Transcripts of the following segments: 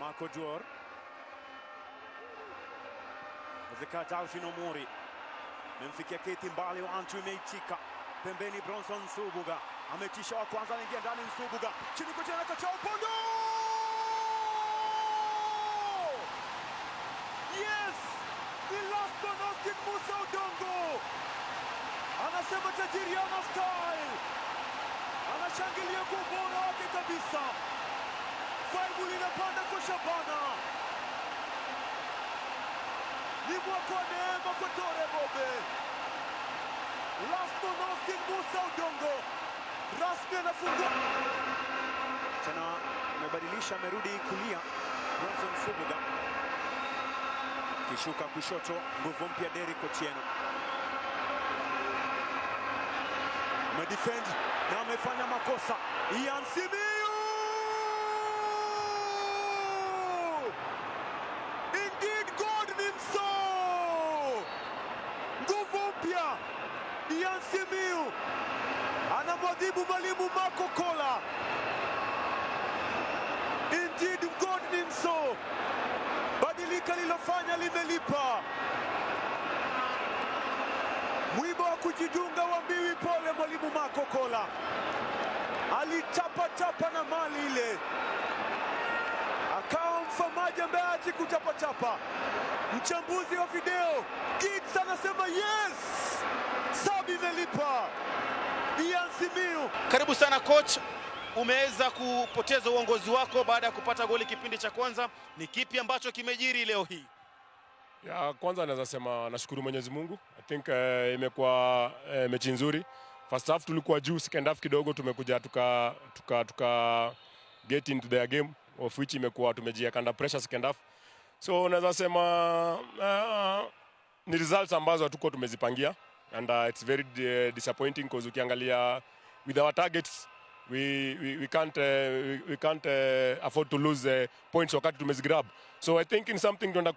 Marco Dior. Zeka Alfino Mori. Memfikia Keti Mbali wa Antu imeitika. Pembeni Bronson Nsubuga. Ametisha wa kwanza anaingia ndani Nsubuga. Chini kwa tena kacha upondo. Yes! The last one Austin Musa Odongo. Anasema tajiri ana style. Anashangilia kwa ubora wake kabisa. Faibu linapanda kwa Shabana. Ni mwako wa neema kwa Tore Bobe. Last one Austin Musa Odongo. Rasmi anafungua. Tena amebadilisha, amerudi kulia. Bronson Nsubuga. Kishuka kushoto, nguvu mpya Derrick Otieno. Amedefend na amefanya makosa. Ian Simiyu! Indeed God nimso! Nguvu mpya Ian Simiyu anamwadhibu mwalimu Marco Kola. Indeed God nimso! Badilika lilofanya limelipa. Mwiba wa kujidunga wa mbiwi pole mwalimu Marco Kola. Alitapa na mali ile. Akawa mfamaji ambaye hati kutapa. Mchambuzi wa video Gids anasema yes! Sabi imelipa. Ian Simiyu. Karibu sana coach. Umeweza kupoteza uongozi wako baada ya kupata goli kipindi cha kwanza. Ni kipi ambacho kimejiri leo hii? Ya kwanza naweza sema nashukuru Mwenyezi Mungu. I think imekuwa mechi nzuri. First half tulikuwa juu, second half kidogo tumekuja tuka get into their game, of which imekuwa tumejiweka under pressure second half. So naweza sema ni results ambazo hatuko tumezipangia, and it's very disappointing because ukiangalia with our targets we can't afford to lose points wakati tumezigrab. So I think in something tunaenda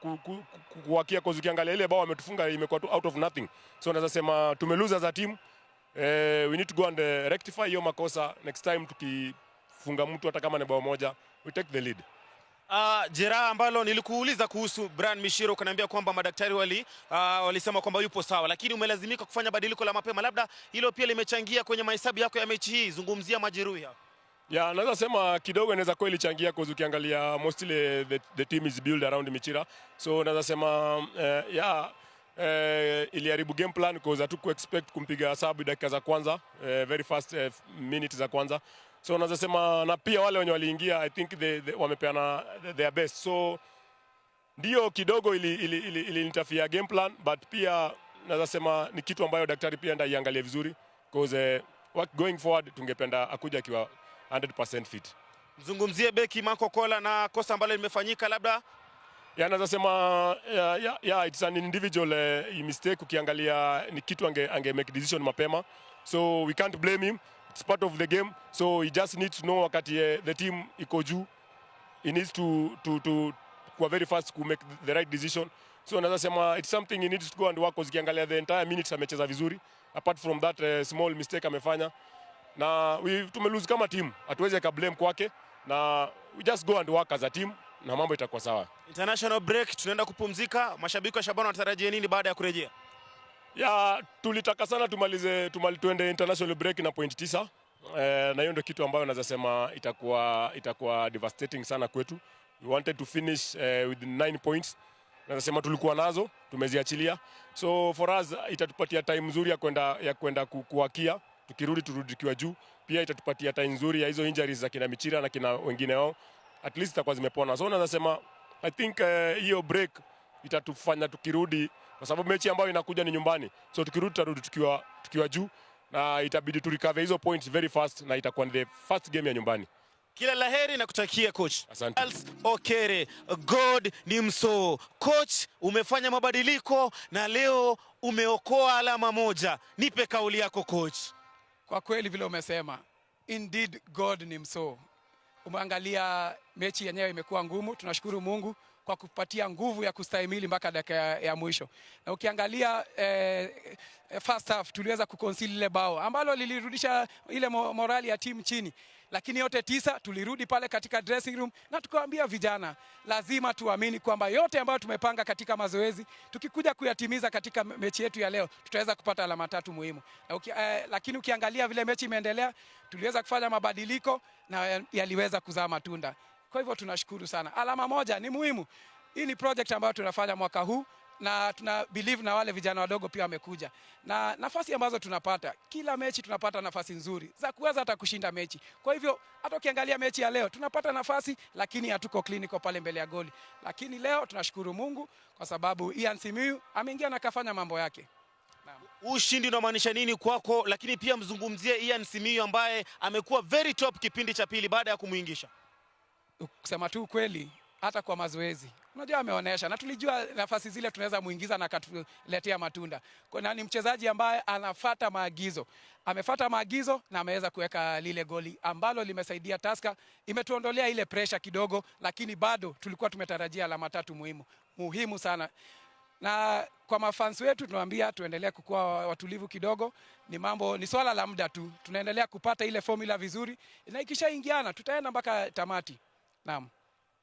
kuwakia cause ukiangalia ile bao ametufunga imekuwa out of nothing. So naweza sema tumelose as a team. We need to go and rectify hiyo makosa next time. Tukifunga mtu hata kama ni bao moja, we take the lead. Jeraha ambalo nilikuuliza kuhusu Brian Mishiro, ukaniambia kwamba madaktari walisema kwamba yupo sawa, lakini umelazimika kufanya badiliko la mapema. Labda hilo pia limechangia kwenye mahesabu yako ya mechi hii. Zungumzia majeruhi hapa. Yeah, naweza sema kidogo inaweza kweli changia cause ukiangalia mostly the team is built around Michira. So naweza sema iliharibu game plan cause hatuku expect kumpiga sabu dakika za kwanza, very fast minutes za kwanza. So naweza sema na pia wale wenye waliingia I think wamepeana their best. So ndio kidogo ili interfere game plan, but pia naweza sema ni kitu ambayo daktari pia ndio iangalie vizuri cause going forward tungependa akuja akiwa 100% fit. Mzungumzie beki Marco Kola na kosa ambalo limefanyika labda. Naweza sema it's an individual mistake. Ukiangalia ni kitu ange make decision mapema. So we can't blame him. It's part of the game. So he just needs to know wakati the team iko juu. He needs to go very fast to make the right decision. So naweza sema it's something he needs to go and work cause ukiangalia the entire minutes amecheza vizuri. Apart from that small mistake amefanya. Na tumelose kama team. Hatuwezi ka blame kwake. Na we just go and work as a team na mambo itakuwa sawa. International break, tunaenda kupumzika. Mashabiki wa Shabana wanatarajia nini baada ya kurejea? Tulitaka sana tuende international break na point 9. Na hiyo ndio kitu ambayo naweza sema itakuwa devastating sana kwetu. We wanted to finish with 9 points. Naweza sema tulikuwa nazo, tumeziachilia. So for us itatupatia time nzuri ya kwenda kuwakia. Turudi tukiwa juu. Pia itatupatia time nzuri ya hizo injuries za kina Michira na kina wengine wao. At least itakuwa zimepona. So naweza sema I think hiyo break itatufanya tukirudi, kwa sababu mechi ambayo inakuja ni nyumbani. So tutarudi tukiwa juu na itabidi recover hizo points very fast na itakuwa the first game ya nyumbani. Kila laheri na kutakia coach. Asante. Okere, God ni mso. Coach, umefanya mabadiliko na leo umeokoa alama moja. Nipe kauli yako coach. Kwa kweli vile umesema, indeed God ni mso. Umeangalia mechi yenyewe imekuwa ngumu. Tunashukuru Mungu kwa kupatia nguvu ya kustahimili mpaka dakika ya mwisho. Na ukiangalia first half tuliweza kuconcede ile bao ambalo lilirudisha ile morali ya timu chini. Lakini yote 9 tulirudi pale katika dressing room na tukawaambia vijana lazima tuamini kwamba yote ambayo tumepanga katika mazoezi tukikuja kuyatimiza katika mechi yetu ya leo tutaweza kupata alama 3 muhimu. Lakini ukiangalia vile mechi imeendelea tuliweza kufanya mabadiliko na yaliweza kuzaa matunda. Kwa hivyo tunashukuru sana. Alama 1 ni muhimu. Hii ni project ambayo tunafanya mwaka huu na tuna believe na wale vijana wadogo pia wamekuja. Na nafasi ambazo tunapata, kila mechi tunapata nafasi nzuri za kuweza hata kushinda mechi. Kwa hivyo hata ukiangalia mechi ya leo tunapata nafasi lakini hatuko clinical pale mbele ya goli. Lakini leo tunashukuru Mungu kwa sababu Ian Simiyu ameingia na kafanya mambo yake. Ushindi unamaanisha nini kwako? Lakini pia mzungumzie Ian Simiyu ambaye amekuwa very top kipindi cha pili baada ya kumuingisha. Kusema tu kweli hata kwa mazoezi unajua ameonesha na tulijua nafasi zile tunaweza muingiza na akatuletea matunda. Kwa ni mchezaji ambaye anafuata maagizo. Amefuata maagizo na ameweza kuweka lile goli ambalo limesaidia Tusker. Imetuondolea ile pressure kidogo lakini bado tulikuwa tumetarajia alama 3 muhimu sana. Na kwa mafans wetu tunawaambia tuendelee kukua watulivu kidogo. Ni swala la muda tu. Tunaendelea kupata ile formula vizuri na ikishaingiana tutaenda mpaka tamati. Naam.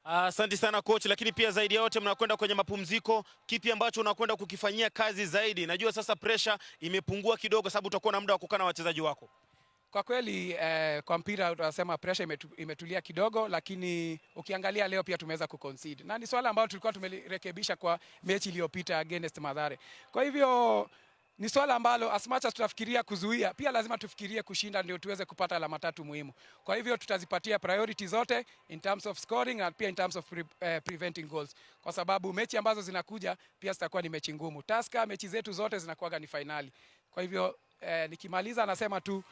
Asante sana coach, lakini pia zaidi ya yote mnakwenda kwenye mapumziko. Kipi ambacho unakwenda kukifanyia kazi zaidi? Najua sasa pressure imepungua kidogo sababu utakuwa na muda wa kukaa na wachezaji wako. Kwa kweli kwa mpira utasema pressure imetulia kidogo, lakini ukiangalia leo pia tumeweza kuconcede. Na ni swala ambalo tulikuwa tumerekebisha kwa mechi iliyopita against Mathare. Kwa hivyo ni swala ambalo as much as tunafikiria kuzuia, pia lazima tufikirie kushinda ndio tuweze kupata alama 3 muhimu. Kwa hivyo tutazipatia priority zote in terms of scoring and pia in terms of preventing goals. Kwa sababu mechi ambazo zinakuja pia zitakuwa ni mechi ngumu. Tusker mechi zetu zote zinakuwa ni finali. Kwa hivyo nikimaliza nasema tu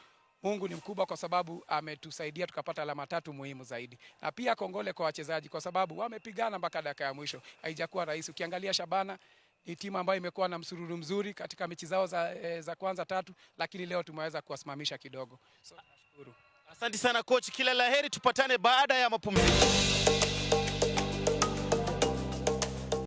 Mungu ni mkubwa kwa sababu ametusaidia tukapata alama 3 muhimu zaidi. Na pia kongole kwa wachezaji kwa sababu wamepigana mpaka dakika ya mwisho. Haijakuwa rahisi. Ukiangalia Shabana ni timu ambayo imekuwa na msururu mzuri katika mechi zao za kwanza 3 lakini leo tumeweza kuwasimamisha kidogo. So nashukuru. Asante sana coach, kila laheri, tupatane baada ya mapumziko.